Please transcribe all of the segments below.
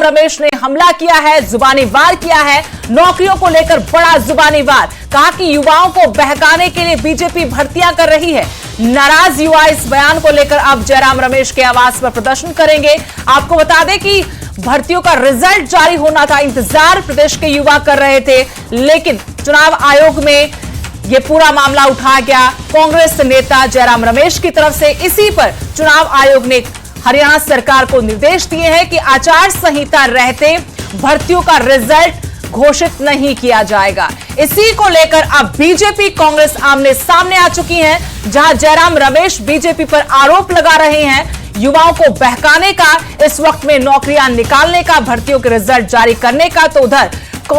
रमेश ने हमला किया है, जुबानी वार किया है, नौकरियों को लेकर बड़ा जुबानी वार। कहा कि युवाओं को बहकाने के लिए बीजेपी भर्तियां कर रही है। नाराज युवा इस बयान को लेकर अब जयराम रमेश के आवास पर प्रदर्शन करेंगे। आपको बता दें कि भर्तियों का रिजल्ट जारी होना था, इंतजार प्रदेश के युवा कर रहे थे, लेकिन चुनाव आयोग में यह पूरा मामला उठाया गया कांग्रेस नेता जयराम रमेश की तरफ से। इसी पर चुनाव आयोग ने हरियाणा सरकार को निर्देश दिए हैं कि आचार संहिता रहते भर्तियों का रिजल्ट घोषित नहीं किया जाएगा। इसी को लेकर अब बीजेपी कांग्रेस आमने सामने आ चुकी हैं, जहां जयराम रमेश बीजेपी पर आरोप लगा रहे हैं युवाओं को बहकाने का, इस वक्त में नौकरियां निकालने का, भर्तियों के रिजल्ट जारी करने का। तो उधर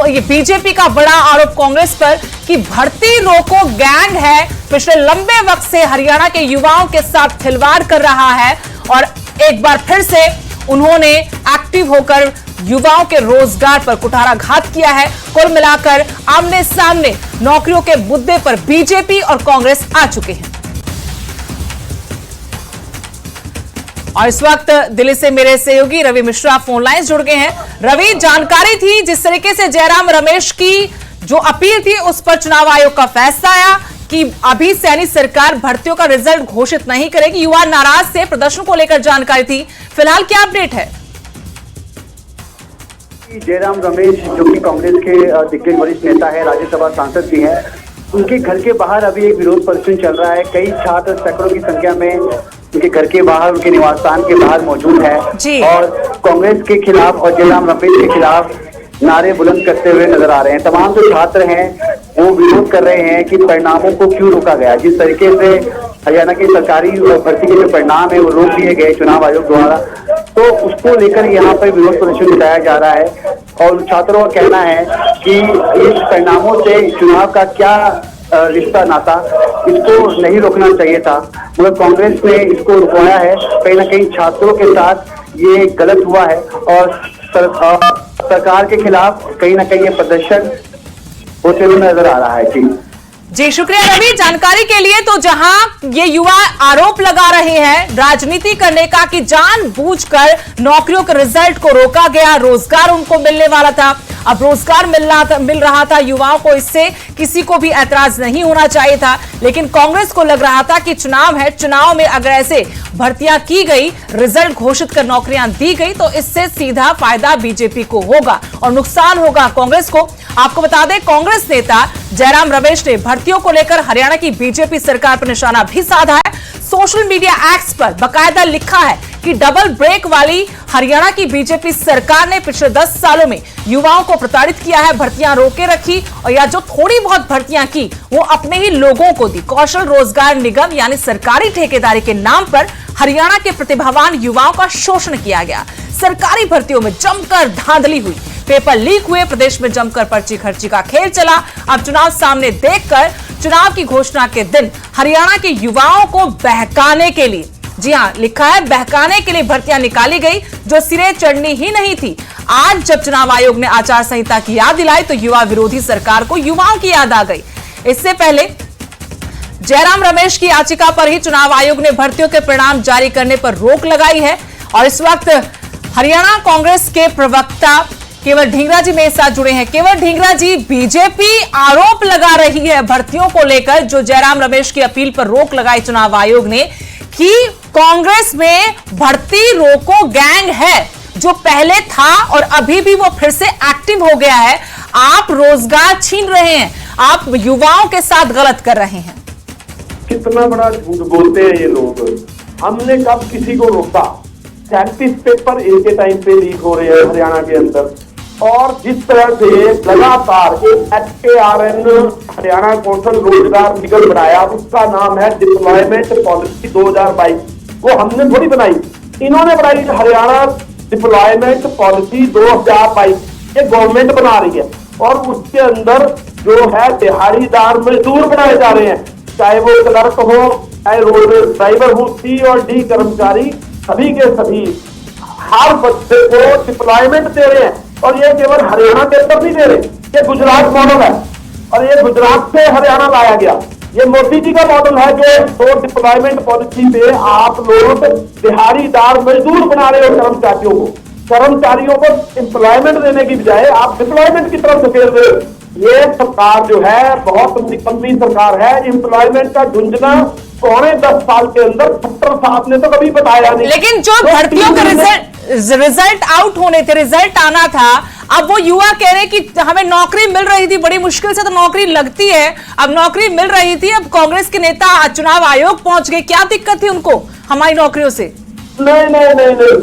ये बीजेपी का बड़ा आरोप कांग्रेस पर कि भर्ती रोको गैंग है, पिछले लंबे वक्त से हरियाणा के युवाओं के साथ खिलवाड़ कर रहा है और एक बार फिर से उन्होंने एक्टिव होकर युवाओं के रोजगार पर कुठाराघात किया है। कुल मिलाकर आमने सामने नौकरियों के मुद्दे पर बीजेपी और कांग्रेस आ चुके हैं। और इस वक्त दिल्ली से मेरे सहयोगी रवि मिश्रा फोन लाइन जुड़ गए हैं। रवि, जानकारी थी जिस तरीके से जयराम रमेश की जो अपील थी उस पर चुनाव आयोग का फैसला आया कि अभी सैनी सरकार भर्तियों का रिजल्ट घोषित नहीं करेगी। युवा नाराज थे, प्रदर्शन को लेकर जानकारी थी, फिलहाल क्या अपडेट है? जयराम रमेश जो कि कांग्रेस के दिग्गज वरिष्ठ नेता है, राज्यसभा सांसद भी हैं, उनके घर के बाहर अभी एक विरोध प्रदर्शन चल रहा है। कई छात्र सैकड़ों की संख्या में उनके घर के बाहर, उनके निवास स्थान के बाहर मौजूद है और कांग्रेस के खिलाफ और जयराम रमेश के खिलाफ नारे बुलंद करते हुए नजर आ रहे हैं। तमाम जो छात्र हैं वो विरोध कर रहे हैं कि परिणामों को क्यों रोका गया। जिस तरीके से हरियाणा की सरकारी भर्ती के जो परिणाम है वो रोक दिए गए चुनाव आयोग द्वारा, तो उसको लेकर यहाँ पर विरोध प्रदर्शन दिखाया जा रहा है। और छात्रों का कहना है कि इस परिणामों से चुनाव का क्या रिश्ता नाता, इसको नहीं रोकना चाहिए था, मगर कांग्रेस ने इसको रुकवाया है। कहीं ना कहीं छात्रों के साथ ये गलत हुआ है और सरकार के खिलाफ कहीं ना कहीं ये प्रदर्शन होते हुए नजर आ रहा है। जी शुक्रिया रवि जानकारी के लिए। तो जहां ये युवा आरोप लगा रहे हैं राजनीति करने का कि जानबूझकर नौकरियों के रिजल्ट को रोका गया, रोजगार उनको मिलने वाला था, अब रोजगार मिल रहा था युवाओं को, इससे किसी को भी ऐतराज नहीं होना चाहिए था। लेकिन कांग्रेस को लग रहा था कि चुनाव है, चुनाव में अगर ऐसे भर्तियां की गई, रिजल्ट घोषित कर नौकरियां दी गई तो इससे सीधा फायदा बीजेपी को होगा और नुकसान होगा कांग्रेस को। आपको बता दें कांग्रेस नेता जयराम रमेश ने भर्तियों को लेकर हरियाणा की बीजेपी सरकार पर निशाना भी साधा है। सोशल मीडिया एक्स पर बकायदा लिखा है कि डबल ब्रेक वाली हरियाणा की बीजेपी सरकार ने पिछले 10 सालों में युवाओं को प्रताड़ित किया है, भर्तियां रोके रखी और या जो थोड़ी बहुत भर्तियां की वो अपने ही लोगों को दी। कौशल रोजगार निगम यानी सरकारी ठेकेदारी के नाम पर हरियाणा के प्रतिभावान युवाओं का शोषण किया गया। सरकारी भर्तियों में जमकर धांधली हुई, पेपर लीक हुए, प्रदेश में जमकर पर्ची खर्ची का खेल चला। अब चुनाव सामने देखकर चुनाव की घोषणा के दिन हरियाणा के युवाओं को बहकाने के लिए, जी हां लिखा है बहकाने के लिए भर्तियां निकाली गई जो सिरे चढ़नी ही नहीं थी। आज जब चुनाव आयोग ने आचार संहिता की याद दिलाई तो युवा विरोधी सरकार को युवाओं की याद आ गई। इससे पहले जयराम रमेश की याचिका पर ही चुनाव आयोग ने भर्तियों के परिणाम जारी करने पर रोक लगाई है और इस वक्त हरियाणा कांग्रेस के प्रवक्ता केवल ढींगरा जी मेरे साथ जुड़े हैं। केवल ढींगरा जी, बीजेपी आरोप लगा रही है भर्तियों को लेकर, जो जयराम रमेश की अपील पर रोक लगाई चुनाव आयोग ने, कि कांग्रेस में भर्ती रोको गैंग है जो पहले था और अभी भी वो फिर से एक्टिव हो गया है। आप रोजगार छीन रहे हैं, आप युवाओं के साथ गलत कर रहे हैं। कितना बड़ा झूठ बोलते हैं ये लोग। हमने कब किसी को रोका? 37 पेपर एक के टाइम पे लीक हो रहे हैं हरियाणा के अंदर और जिस तरह से लगातार HKRN हरियाणा कौशल रोजगार निगम बनाया, उसका नाम है डिप्लॉयमेंट पॉलिसी 2022। वो हमने थोड़ी बनाई, इन्होंने बनाई। हरियाणा डिप्लॉयमेंट पॉलिसी 2022 ये गवर्नमेंट बना रही है और उसके अंदर जो है दिहाड़ीदार मजदूर बनाए जा रहे हैं, चाहे वो क्लर्क हो, चाहे रोड ड्राइवर हो, C और D कर्मचारी, सभी के सभी हर बच्चे को डिप्लॉयमेंट दे रहे हैं। और ये केवल हरियाणा के अंदर नहीं दे रहे, ये गुजरात मॉडल है और ये गुजरात से हरियाणा लाया गया। ये मोदी जी का मॉडल है जो तो डिप्लॉयमेंट पॉलिसी पे आप लोग दिहाड़ीदार मजदूर बना रहे हो कर्मचारियों को। कर्मचारियों को एम्प्लॉयमेंट देने की बजाय आप डिप्लॉयमेंट की तरफ धकेल रहे हो। ये सरकार जो है बहुत निकम्मी सरकार है। एम्प्लॉयमेंट का झुंझुना पौने 10 साल के अंदर खट्टर साहब ने तो कभी बताया नहीं। लेकिन जो भर्तियों का रिजल्ट आउट होने थे, रिजल्ट आना था, अब वो युवा कह रहे कि हमें नौकरी मिल रही थी, बड़ी मुश्किल से तो नौकरी लगती है, अब नौकरी मिल रही थी, अब कांग्रेस के नेता चुनाव आयोग पहुंच गए, क्या दिक्कत थी उनको हमारी नौकरियों से? नहीं,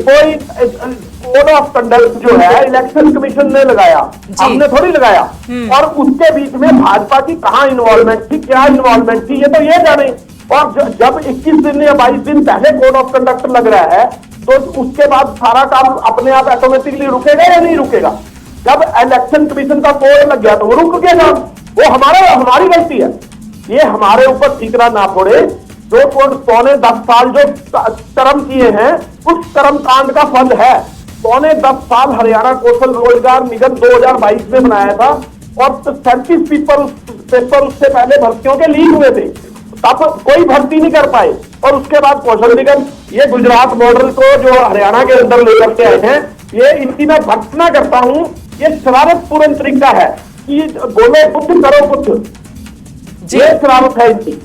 कोई कोड ऑफ कंडक्ट जो है इलेक्शन कमीशन ने लगाया, हमने थोड़ी लगाया। और उसके बीच में भाजपा की कहां इन्वॉल्वमेंट थी, क्या इन्वॉल्वमेंट थी, ये तो ये जाने। और जब 21 दिन या 22 दिन पहले कोड ऑफ कंडक्ट लग रहा है तो उसके बाद सारा काम अपने आप ऑटोमेटिकली रुकेगा या नहीं रुकेगा? जब इलेक्शन कमीशन का कोड लग गया तो वो रुक गया, वो हमारी गलती है। ये हमारे ऊपर ठीकरा ना फोड़े। जो पौने 10 साल जो कर्म किए हैं उस कर्म कांड का फल है। पौने 10 साल हरियाणा कौशल रोजगार निगम 2022 में बनाया था और 37 पेपर उससे पहले भर्तियों के लीक हुए थे, तब कोई भर्ती नहीं कर पाए। और उसके बाद कौशल निगम ये गुजरात मॉडल को जो हरियाणा के अंदर लेकर के आए हैं, ये इनकी मैं भर्त्सना करता हूं, ये शरारतपूर्ण तरीका है कि बोलो कुछ करो कुछ, ये शरारत है इनकी।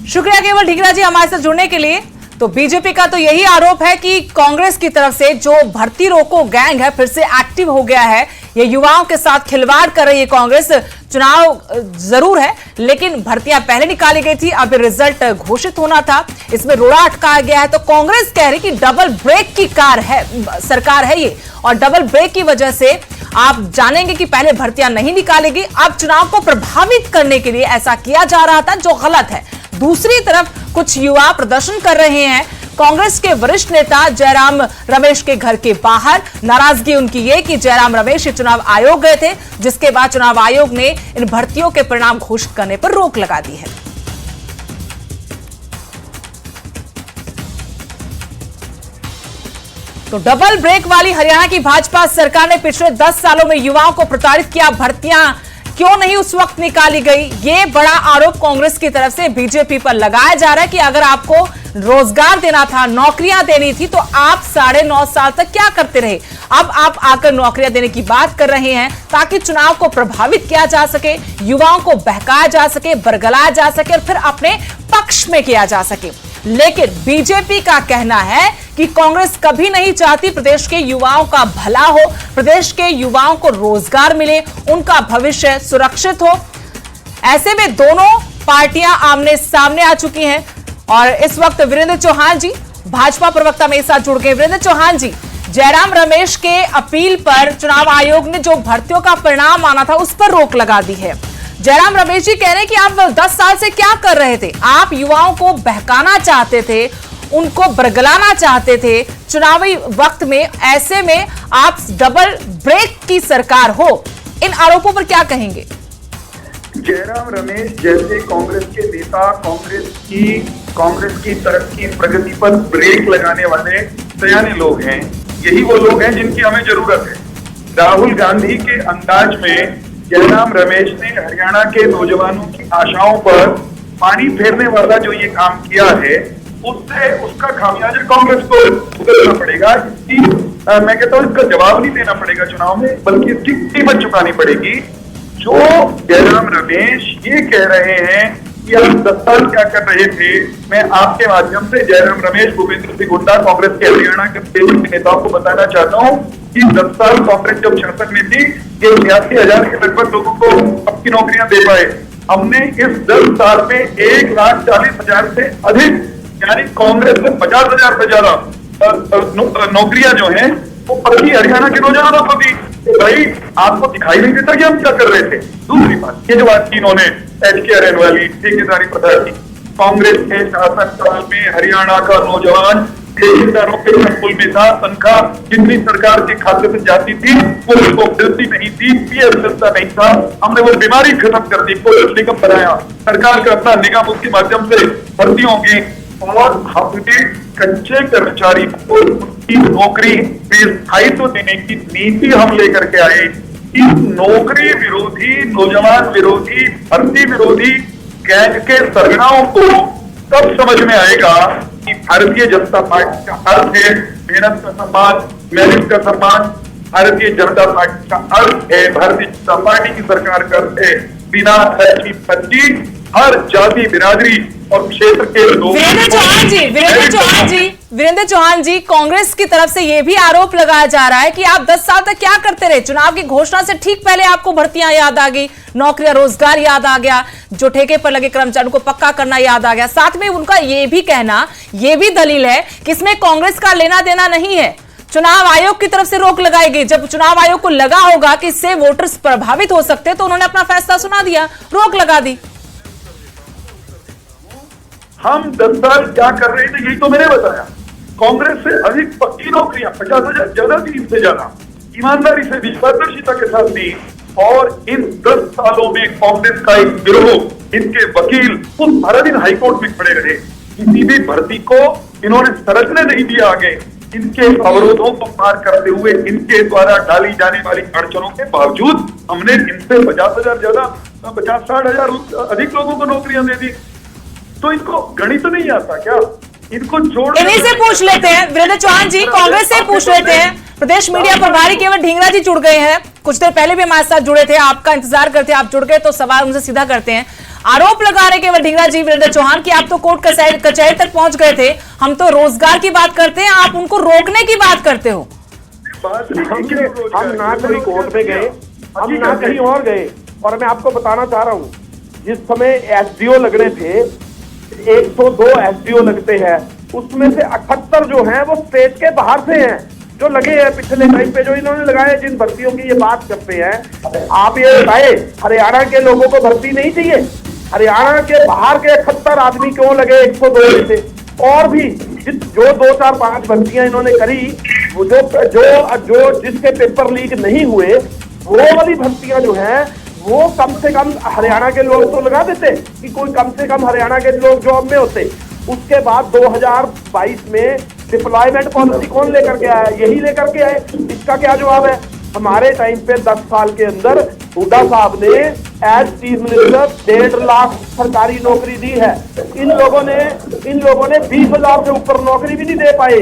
शुक्रिया केवल ठीकरा जी हमारे साथ जुड़ने के लिए। तो बीजेपी का तो यही आरोप है कि कांग्रेस की तरफ से जो भर्ती रोको गैंग है फिर से एक्टिव हो गया है, ये युवाओं के साथ खिलवाड़ कर रही है कांग्रेस। चुनाव जरूर है लेकिन भर्तियां पहले निकाली गई थी, अब रिजल्ट घोषित होना था, इसमें रोड़ा अटकाया गया है। तो कांग्रेस कह रही कि डबल ब्रेक की सरकार है ये, और डबल ब्रेक की वजह से आप जानेंगे कि पहले भर्तियां नहीं निकाली गई, अब चुनाव को प्रभावित करने के लिए ऐसा किया जा रहा था जो गलत है। दूसरी तरफ कुछ युवा प्रदर्शन कर रहे हैं कांग्रेस के वरिष्ठ नेता जयराम रमेश के घर के बाहर। नाराजगी उनकी ये कि जयराम रमेश चुनाव आयोग गए थे, जिसके बाद चुनाव आयोग ने इन भर्तियों के परिणाम घोषित करने पर रोक लगा दी है। तो डबल ब्रेक वाली हरियाणा की भाजपा सरकार ने पिछले 10 सालों में युवाओं को प्रताड़ित किया, भर्तियां क्यों नहीं उस वक्त निकाली गई, ये बड़ा आरोप कांग्रेस की तरफ से बीजेपी पर लगाया जा रहा है कि अगर आपको रोजगार देना था, नौकरियां देनी थी, तो आप 9.5 साल तक क्या करते रहे? अब आप आकर नौकरियां देने की बात कर रहे हैं ताकि चुनाव को प्रभावित किया जा सके, युवाओं को बहकाया जा सके, बरगलाया जा सके और फिर अपने पक्ष में किया जा सके। लेकिन बीजेपी का कहना है कि कांग्रेस कभी नहीं चाहती प्रदेश के युवाओं का भला हो, प्रदेश के युवाओं को रोजगार मिले, उनका भविष्य सुरक्षित हो। ऐसे में दोनों पार्टियां आमने सामने आ चुकी हैं और इस वक्त वीरेंद्र चौहान जी भाजपा प्रवक्ता मेरे साथ जुड़ गए। वीरेंद्र चौहान जी, जयराम रमेश के अपील पर चुनाव आयोग ने जो भर्तियों का परिणाम आना था उस पर रोक लगा दी है। जयराम रमेश जी कह रहे हैं कि आप 10 साल से क्या कर रहे थे? आप युवाओं को बहकाना चाहते थे, उनको बरगलाना चाहते थे चुनावी वक्त में, ऐसे में आप डबल ब्रेक की सरकार हो, इन आरोपों पर क्या कहेंगे? जयराम रमेश जैसे कांग्रेस के नेता कांग्रेस की तरक्की प्रगति पर ब्रेक लगाने वाले सयाने लोग हैं, यही वो लोग हैं जिनकी हमें जरूरत है। राहुल गांधी के अंदाज में जयराम रमेश ने हरियाणा के नौजवानों की आशाओं पर पानी फेरने वाला जो ये काम किया है, उसका खामियाजा कांग्रेस को भुगतना पड़ेगा। मैं कहता हूँ इसका जवाब नहीं देना पड़ेगा चुनाव में, बल्कि इसकी कीमत चुकानी पड़ेगी। जो जयराम रमेश ये कह रहे हैं कि आप 10 साल क्या कर रहे थे, मैं आपके माध्यम से जयराम रमेश, भूपेंद्र सिंह हुड्डा, कांग्रेस के हरियाणा के नेताओं को बताना चाहता हूँ कि 10 साल कांग्रेस जब शासन में थी, ये 86,000 के लगभग लोगों को अपनी नौकरियां दे पाए। हमने इस 10 साल में 1,40,000 से अधिक, यानी कांग्रेस में 50,000 से ज्यादा नौकरियां जो हैं वो पक्की हरियाणा के नौजवानों को दी। भाई आपको दिखाई नहीं देता कि हम क्या कर रहे थे? दूसरी बात, ये जो बात की इन्होंने HKRN वाली ठेकेदारी प्रथा की, कांग्रेस के शासनकाल में हरियाणा का नौजवान ठेकेदारों के संकुल में था। तनख्वाह जितनी सरकार के खाते से जाती थी वो उसको मिलती नहीं थी, PF मिलता नहीं था। हमने वो बीमारी खत्म कर दी, कोई निगम बनाया, सरकार का अपना निगम, उसके माध्यम से भर्तियों की, और हमने कच्चे कर्मचारी को उनकी नौकरी स्थायित्व देने की नीति हम लेकर के आए। इस नौकरी विरोधी, नौजवान विरोधी, भर्ती विरोधी गैंग के सरगनाओं को तब समझ में आएगा कि भारतीय जनता पार्टी का अर्थ है मेहनत का सम्मान, मेरिट का सम्मान भारतीय जनता पार्टी का अर्थ है। भारतीय जनता पार्टी की सरकार करते बिना खर्ची फर्जी हर जाति, बिरादरी और क्षेत्र के लोग। वीरेंद्र चौहान जी, कांग्रेस की तरफ से यह भी आरोप लगाया जा रहा है कि आप 10 साल तक क्या करते रहे? चुनाव की घोषणा से ठीक पहले आपको भर्तियां याद आ गई, नौकरियां, रोजगार याद आ गया, जो ठेके पर लगे कर्मचारियों को पक्का करना याद आ गया। साथ में उनका यह भी कहना, यह भी दलील है कि इसमें कांग्रेस का लेना देना नहीं है, चुनाव आयोग की तरफ से रोक लगाई गई। जब चुनाव आयोग को लगा होगा कि इससे वोटर्स प्रभावित हो सकते तो उन्होंने अपना फैसला सुना दिया, रोक लगा दी। हम 10 साल क्या कर रहे थे यही तो मैंने बताया। कांग्रेस से अधिक पक्की नौकरियां 50,000 ज्यादा थी, इससे ज्यादा ईमानदारी से दी, पारदर्शिता के साथ दी। और इन 10 सालों में कांग्रेस का एक गिरोह, इनके वकील उस सारा दिन हाईकोर्ट में खड़े रहे, किसी भी भर्ती को इन्होंने सरकने नहीं दिया आगे। इनके अवरोधों को पार करते हुए इनके द्वारा डाली जाने वाली अड़चनों के बावजूद हमने इनसे 50,000 ज्यादा, 50-60,000 अधिक लोगों को नौकरियां दे दी। तो इनको गणित तो नहीं आता क्या? इनको जोड़ इन्हीं से पूछ लेते हैं वीरेंद्र चौहान जी, कांग्रेस से पूछ लेते हैं। प्रदेश मीडिया प्रभारी केवल ढींगरा जी जुड़ गए हैं, कुछ देर पहले भी हमारे साथ जुड़े थे, आपका इंतजार करते हैं, आप जुड़ गए तो सवाल उनसे सीधा करते हैं। आरोप लगा रहे केवल ढींगरा जी वीरेंद्र चौहान की आप तो कोर्ट कचहरी तक पहुंच गए थे, हम तो रोजगार की बात करते हैं, आप उनको रोकने की बात करते हो। हम ना कहीं कोर्ट में गए, हम ना कहीं और गए। और मैं आपको बताना चाह रहा हूँ, जिस समय एसडीओ लगने थे, 102 एसडीओ लगते हैं, उसमें से 78 जो हैं वो स्टेट के बाहर से हैं, जो लगे हैं पिछले टाइम पे, जो इन्होंने लगाए। जिन भर्तियों की ये बात करते हैं, आप ये बताए हरियाणा के लोगों को भर्ती नहीं चाहिए? हरियाणा के बाहर के 78 आदमी क्यों लगे 102 में से? और भी जो 2, 4, 5 भर्तियां इन्होंने करी, वो जो जिसके पेपर लीक नहीं हुए, वो वाली भर्तियां जो हैं वो कम से कम हरियाणा के लोग तो लगा देते कि कोई कम से कम हरियाणा के लोग जॉब में होते। उसके बाद 2022 में डिप्लॉयमेंट पॉलिसी कौन लेकर के आया? यही लेकर के आए। इसका क्या जवाब है? हमारे टाइम पे 10 साल के अंदर हुड्डा साहब ने एज चीफ मिनिस्टर 1.5 लाख सरकारी नौकरी दी है। इन लोगों ने 20,000 से ऊपर नौकरी भी नहीं दे पाए।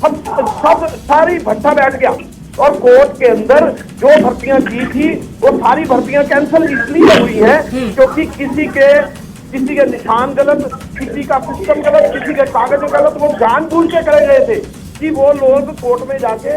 सब सारी भट्टा बैठ गया। और कोर्ट के अंदर जो भर्तियां की थी वो सारी भर्तियां कैंसिल इसलिए हुई है क्योंकि किसी के निशान गलत, किसी का सिस्टम गलत, किसी के कागज गलत, वो जानबूझ के करे गए थे कि वो लोग कोर्ट में जाके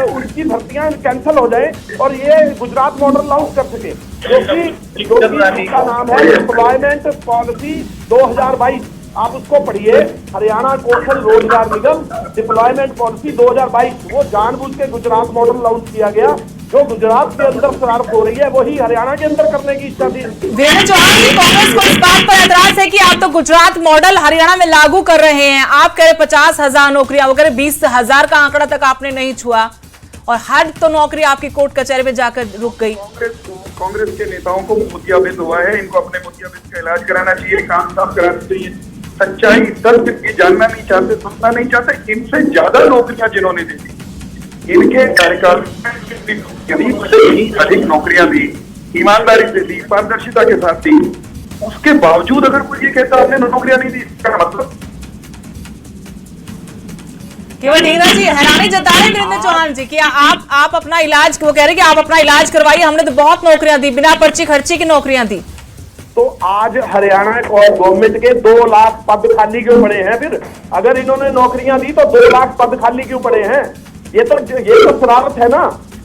उनकी भर्तियां कैंसिल हो जाए और ये गुजरात मॉडल लॉन्च कर सके, जो कि इसका नाम है एम्प्लॉयमेंट पॉलिसी 2022। आप उसको पढ़िए, हरियाणा कौशल रोजगार निगम डिप्लॉयमेंट पॉलिसी 2022। वो जानबूझ के गुजरात मॉडल लॉन्च किया गया। जो गुजरात के अंदर शरारत हो रही है वही हरियाणा के अंदर करने की इच्छा थी। वीरेंद्र चौहान जी, कांग्रेस को इस बात पर एतराज है कि आप तो गुजरात मॉडल हरियाणा में लागू कर रहे हैं। आप कह रहे 50,000 नौकरियां, वो कह रहे 20,000 का आंकड़ा तक आपने नहीं छुआ, और हर तो नौकरी आपकी कोर्ट कचहरी में जाकर रुक गई। कांग्रेस के नेताओं को मोतियाबिंद हुआ है, इनको अपने मोतियाबिंद का इलाज कराना चाहिए, काम साफ कराना चाहिए। सच्चाई दर्द की जानना नहीं चाहते, सुनना नहीं चाहते। इनसे ज्यादा नौकरियां जिन्होंने दी थी, इनके कार्यकाल अधिक नौकरियां दी, ईमानदारी से दी, पारदर्शिता के साथ दी। उसके बावजूद अगर कोई ये कहता आपने नौकरियां नहीं दी, इसका मतलब केवल ढींगरा जी हैरानी जता रहे वीरेंद्र चौहान जी कि आप अपना इलाज, वो कह रहे कि आप अपना इलाज करवाइए, हमने तो बहुत नौकरियां दी, बिना पर्ची खर्ची की नौकरियां दी। तो आज हरियाणा गवर्नमेंट के 2 लाख पद खाली क्यों पड़े हैं? फिर अगर इन्होंने नौकरियां दी तो 2 लाख पद खाली क्यों पड़े हैं? ये तो शरारत है ना।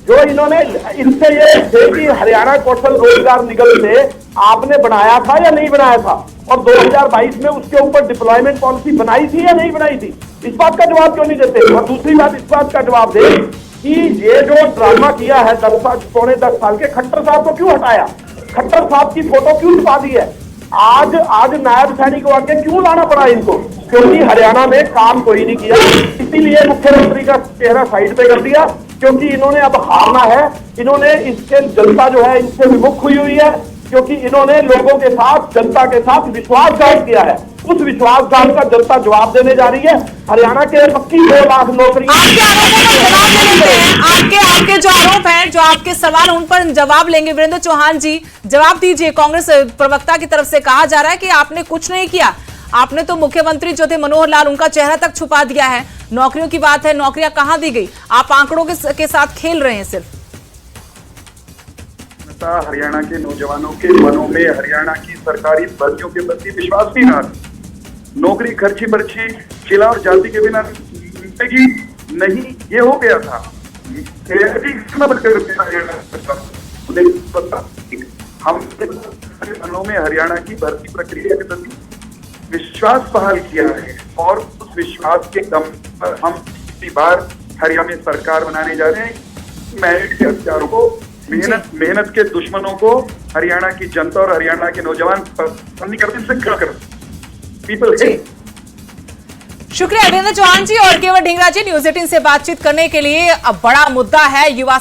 जो इन्होंने इनसे ये कि हरियाणा कौशल रोजगार निगम से आपने बनाया था या नहीं बनाया था, और 2022 में उसके ऊपर डिप्लॉयमेंट पॉलिसी बनाई थी या नहीं बनाई थी, इस बात का जवाब क्यों नहीं देते? और दूसरी बात, इस बात का जवाब दे कि ये जो ड्रामा किया है 10 साल के, खट्टर साहब को क्यों हटाया? खट्टर साहब की फोटो क्यों छुपा दी है? आज नायब सैनिक को आगे क्यों लाना पड़ा इनको? क्योंकि हरियाणा में काम कोई नहीं किया, इसीलिए मुख्यमंत्री का चेहरा साइड पे कर दिया, क्योंकि इन्होंने अब हारना है। इन्होंने इसके जनता जो है इनसे विमुख हुई है, क्योंकि इन्होंने लोगों के साथ, जनता के साथ विश्वासघात किया है। उस विश्वासघात का जनता जवाब देने जा रही है। हरियाणा के पक्की 2 लाख नौकरी। आपके जो आरोप हैं, जो आपके सवाल, उन पर जवाब लेंगे। वीरेंद्र चौहान जी, जवाब दीजिए। कांग्रेस प्रवक्ता की तरफ से कहा जा रहा है कि आपने कुछ नहीं किया, आपने तो मुख्यमंत्री जो थे मनोहर लाल उनका चेहरा तक छुपा दिया है। नौकरियों की बात है, नौकरियां कहां दी गई? आप आंकड़ों के साथ खेल रहे हैं सिर्फ। हरियाणा के नौजवानों के मनों में हरियाणा की सरकारी भर्तियों के प्रति विश्वास नहीं रहा। नौकरी खर्ची पर्ची जिला और जाति के बिना जिंदगी नहीं, ये हो गया था। हम मनों में हरियाणा की भर्ती प्रक्रिया के प्रति विश्वास बहाल किया है और उस विश्वास के दम पर हम इसी बार हरियाणा में सरकार बनाने जा रहे हैं। मेरिट के हथियारों को, मेहनत के दुश्मनों को हरियाणा की जनता और हरियाणा के नौजवान पसंद नहीं करते, इनसे क्या कर पीपल है। शुक्रिया वीरेंद्र चौहान जी और केवल ढींगरा जी न्यूज़ 18 से बातचीत करने के लिए। अब बड़ा मुद्दा है युवा